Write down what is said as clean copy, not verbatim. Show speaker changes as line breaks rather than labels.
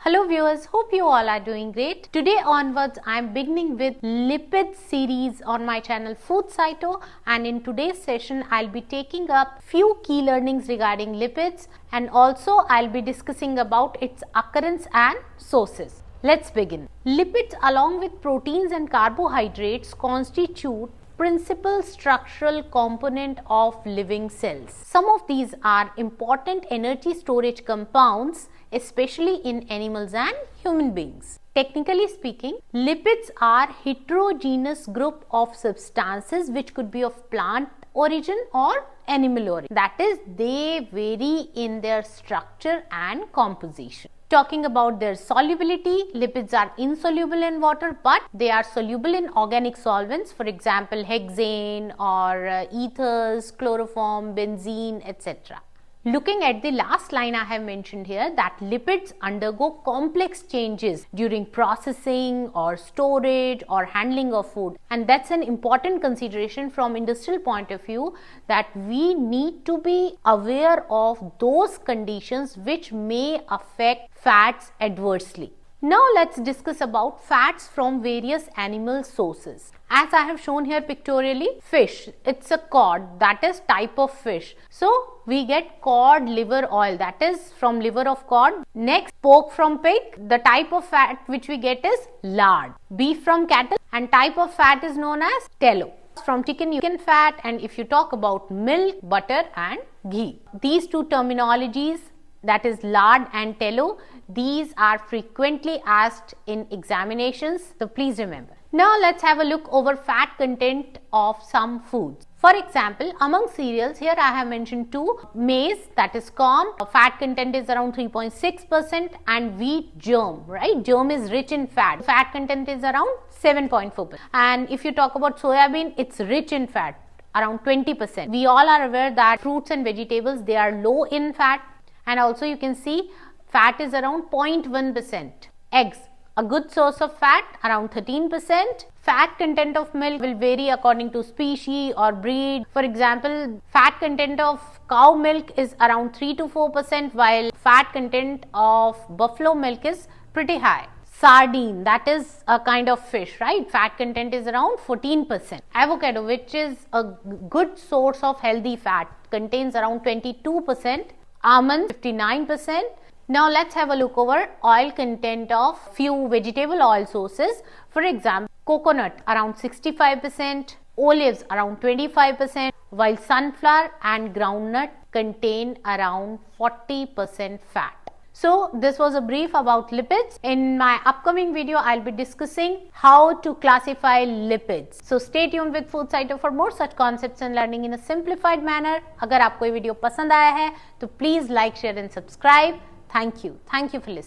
Hello viewers, hope you all are doing great. Today onwards I am beginning with Lipids series on my channel Foodscito, and in today's session I'll be taking up few key learnings regarding lipids, and also I'll be discussing about its occurrence and sources. Let's begin. Lipids along with proteins and carbohydrates constitute principal structural component of living cells. Some of these are important energy storage compounds, especially in animals and human beings. Technically speaking, lipids are heterogeneous group of substances which could be of plant origin or animal origin. That is, they vary in their structure and composition. Talking about their solubility, lipids are insoluble in water, but they are soluble in organic solvents, for example hexane or ethers, chloroform, benzene, etc. Looking at the last line I have mentioned here, that lipids undergo complex changes during processing or storage or handling of food, and that's an important consideration from industrial point of view, that we need to be aware of those conditions which may affect fats adversely. Now let's discuss about fats from various animal sources. As I have shown here pictorially, fish, it's a cod, that is type of fish. So we get cod liver oil, that is from liver of cod. Next, pork from pig, the type of fat which we get is lard. Beef from cattle, and type of fat is known as tallow. From chicken you can fat, and if you talk about milk, butter and ghee. These two terminologies, that is lard and tallow, these are frequently asked in examinations, so please remember. Now let's have a look over fat content of some foods. For example, among cereals, here I have mentioned two: maize, that is corn, fat content is around 3.6%, and wheat germ, right? Germ is rich in fat. Fat content is around 7.4%. And if you talk about soybean, it's rich in fat, around 20%. We all are aware that fruits and vegetables, they are low in fat, and also you can see fat is around 0.1%. Eggs, a good source of fat, around 13%. Fat content of milk will vary according to species or breed. For example, fat content of cow milk is around 3 to 4%, while fat content of buffalo milk is pretty high. Sardine, that is a kind of fish, right? Fat content is around 14%. Avocado, which is a good source of healthy fat, contains around 22%. Almonds, 59%. Now let's have a look over oil content of few vegetable oil sources. For example, coconut around 65%, olives around 25%, while sunflower and groundnut contain around 40% fat. So this was a brief about lipids. In my upcoming video, I'll be discussing how to classify lipids. So stay tuned with Foodscito for more such concepts and learning in a simplified manner. अगर आपको ये video पसंद आया है तो please like, share and subscribe. Thank you for listening.